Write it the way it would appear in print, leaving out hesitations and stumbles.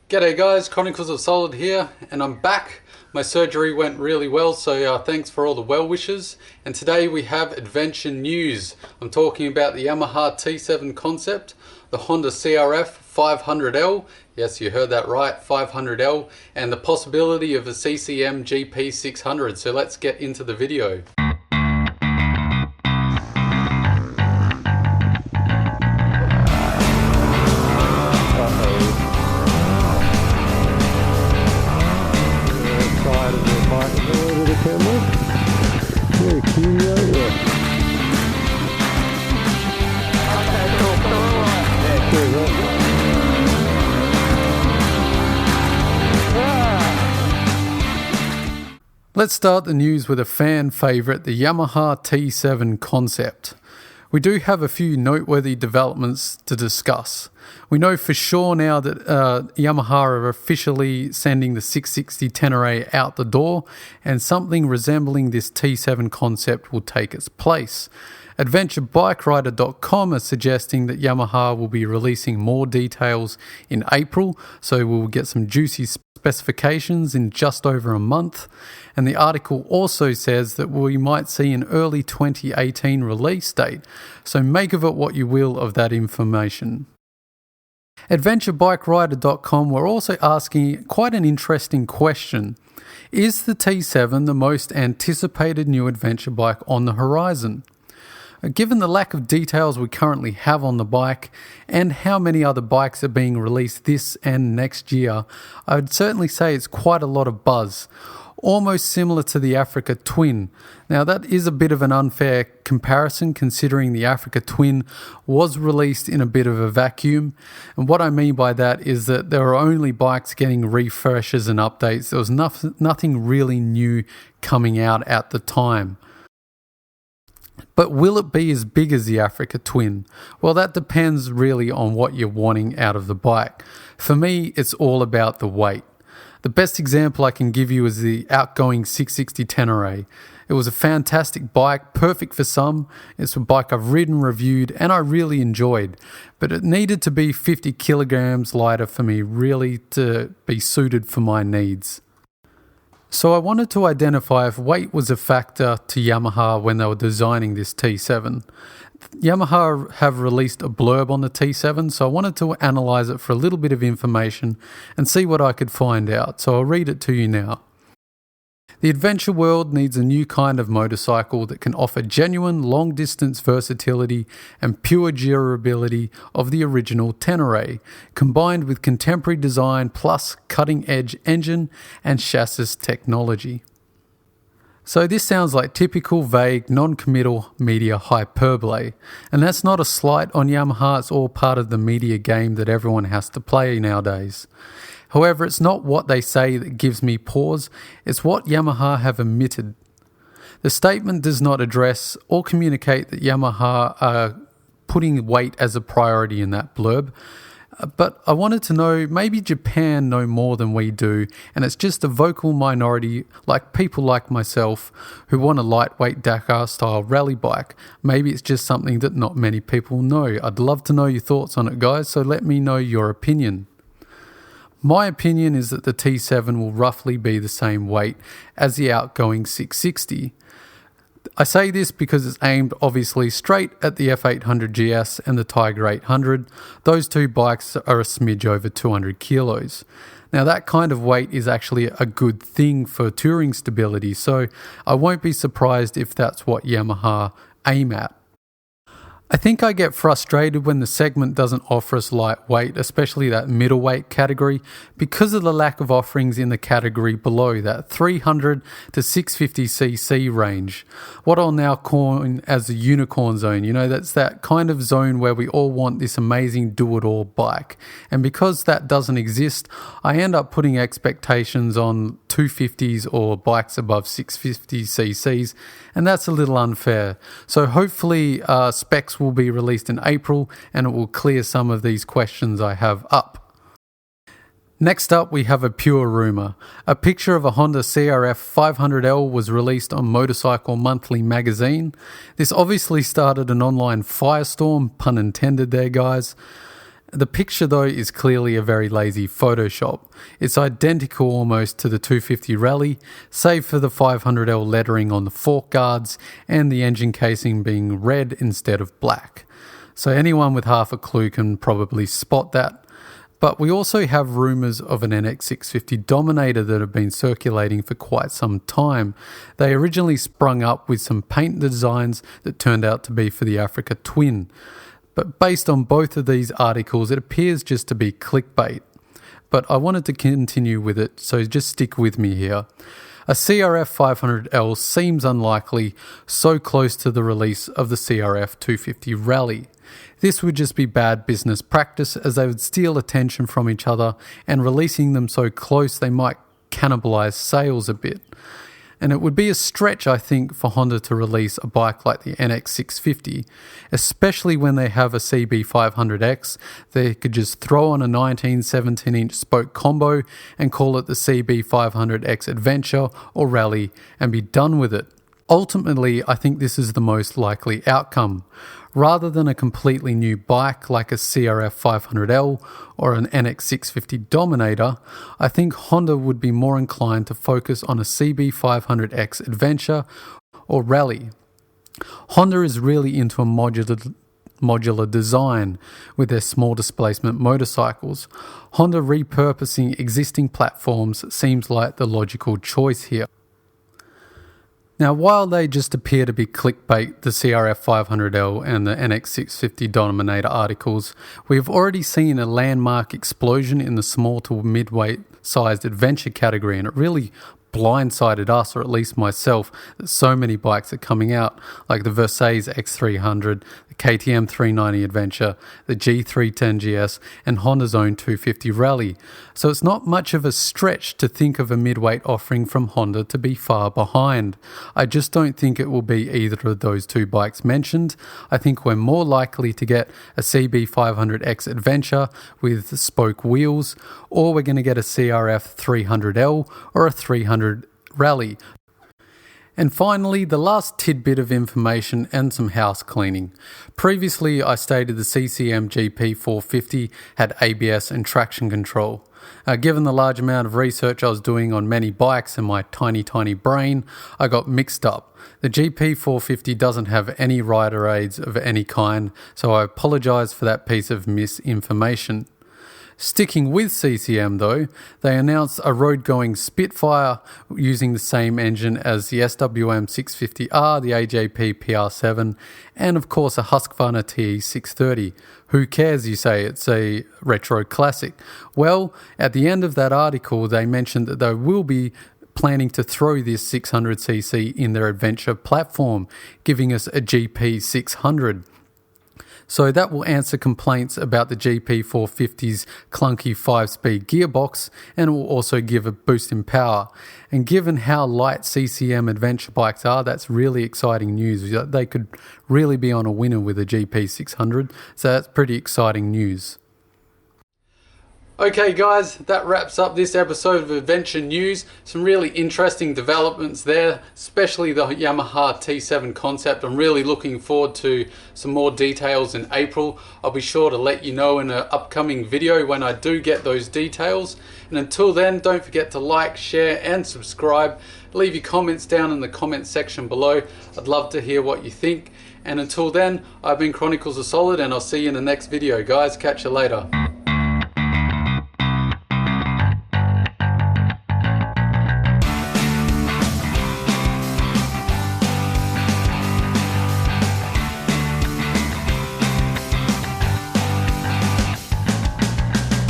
G'day guys, Chronicles of Solid here, and I'm back. My surgery went really well, so thanks for all the well wishes. And today we have adventure news. I'm talking about the Yamaha T7 concept, the Honda CRF500L, yes you heard that right, 500L, and the possibility of a CCM GP600. So let's get into the video. Let's start the news with a fan favourite, the Yamaha T7 concept. We do have a few noteworthy developments to discuss. We know for sure now that Yamaha are officially sending the 660 10RA out the door, and something resembling this T7 concept will take its place. AdventureBikeRider.com is suggesting that Yamaha will be releasing more details in April, so we'll get some juicy specifications in just over a month. And the article also says that we might see an early 2018 release date, so make of it what you will of that information. AdventureBikeRider.com were also asking quite an interesting question. Is the T7 the most anticipated new adventure bike on the horizon? Given the lack of details we currently have on the bike and how many other bikes are being released this and next year, I would certainly say it's quite a lot of buzz, almost similar to the Africa Twin. Now that is a bit of an unfair comparison considering the Africa Twin was released in a bit of a vacuum, and what I mean by that is that there are only bikes getting refreshes and updates. There was nothing really new coming out at the time. But will it be as big as the Africa Twin? Well, that depends really on what you're wanting out of the bike. For me, it's all about the weight. The best example I can give you is the outgoing 660 10RA. It was a fantastic bike, perfect for some. It's a bike I've ridden, reviewed, and I really enjoyed. But it needed to be 50 kilograms lighter for me really to be suited for my needs. So I wanted to identify if weight was a factor to Yamaha when they were designing this T7. Yamaha have released a blurb on the T7, so I wanted to analyse it for a little bit of information and see what I could find out. So I'll read it to you now. The adventure world needs a new kind of motorcycle that can offer genuine long-distance versatility and pure durability of the original 10RA, combined with contemporary design plus cutting-edge engine and chassis technology. So this sounds like typical vague, non-committal media hyperbole, and that's not a slight on Yamaha, it's all part of the media game that everyone has to play nowadays. However, it's not what they say that gives me pause, it's what Yamaha have omitted. The statement does not address or communicate that Yamaha are putting weight as a priority in that blurb, but I wanted to know, maybe Japan know more than we do, and it's just a vocal minority like people like myself who want a lightweight Dakar-style rally bike. Maybe it's just something that not many people know. I'd love to know your thoughts on it, guys, so let me know your opinion. My opinion is that the T7 will roughly be the same weight as the outgoing 660. I say this because it's aimed obviously straight at the F800 GS and the Tiger 800. Those two bikes are a smidge over 200 kilos. Now that kind of weight is actually a good thing for touring stability, so I won't be surprised if that's what Yamaha aim at. I think I get frustrated when the segment doesn't offer us lightweight, especially that middleweight category, because of the lack of offerings in the category below, that 300 to 650cc range. What I'll now coin as the unicorn zone. You know, that's that kind of zone where we all want this amazing do-it-all bike. And because that doesn't exist, I end up putting expectations on 250s or bikes above 650cc's, and that's a little unfair. So hopefully specs will be released in April and it will clear some of these questions I have up. Next up, we have a pure rumour. A picture of a Honda CRF500L was released on Motorcycle Monthly magazine. This obviously started an online firestorm, pun intended there guys. The picture though is clearly a very lazy Photoshop. It's identical almost to the 250 Rally, save for the 500L lettering on the fork guards and the engine casing being red instead of black. So anyone with half a clue can probably spot that. But we also have rumours of an NX650 Dominator that have been circulating for quite some time. They originally sprung up with some paint designs that turned out to be for the Africa Twin. But based on both of these articles, it appears just to be clickbait. But I wanted to continue with it, so just stick with me here. A CRF500L seems unlikely, so close to the release of the CRF250 Rally. This would just be bad business practice, as they would steal attention from each other, and releasing them so close they might cannibalize sales a bit. And it would be a stretch, I think, for Honda to release a bike like the NX650, especially when they have a CB500X. They could just throw on a 19 17-inch spoke combo and call it the CB500X Adventure or Rally and be done with it. Ultimately, I think this is the most likely outcome. Rather than a completely new bike like a CRF500L or an NX650 Dominator, I think Honda would be more inclined to focus on a CB500X Adventure or Rally. Honda is really into a modular design with their small displacement motorcycles. Honda repurposing existing platforms seems like the logical choice here. Now, while they just appear to be clickbait, the CRF500L and the NX650 Dominator articles, we've already seen a landmark explosion in the small to mid-weight sized adventure category, and it really blindsided us, or at least myself, that so many bikes are coming out, like the Versailles X300, the KTM 390 Adventure, the G310 GS, and Honda's own 250 Rally. So it's not much of a stretch to think of a midweight offering from Honda to be far behind. I just don't think it will be either of those two bikes mentioned. I think we're more likely to get a CB500X Adventure with spoke wheels, or we're going to get a CRF500L or a 300 Rally. And finally, the last tidbit of information and some house cleaning. Previously, I stated the CCM GP450 had ABS and traction control. Given the large amount of research I was doing on many bikes and my tiny brain, I got mixed up. The GP450 doesn't have any rider aids of any kind, so I apologise for that piece of misinformation. Sticking with CCM though, they announced a road-going Spitfire using the same engine as the SWM 650R, the AJP PR7, and of course a Husqvarna TE630. Who cares, you say, it's a retro classic. Well, at the end of that article, they mentioned that they will be planning to throw this 600cc in their adventure platform, giving us a GP600. So that will answer complaints about the GP450's clunky 5-speed gearbox, and it will also give a boost in power. And given how light CCM adventure bikes are, that's really exciting news. They could really be on a winner with a GP600, so that's pretty exciting news. Okay guys, that wraps up this episode of Adventure News. Some really interesting developments there, especially the Yamaha T7 concept. I'm really looking forward to some more details in April. I'll be sure to let you know in an upcoming video when I do get those details. And until then, don't forget to like, share and subscribe. Leave your comments down in the comments section below. I'd love to hear what you think. And until then, I've been Chronicles of Solid, and I'll see you in the next video guys. Catch you later.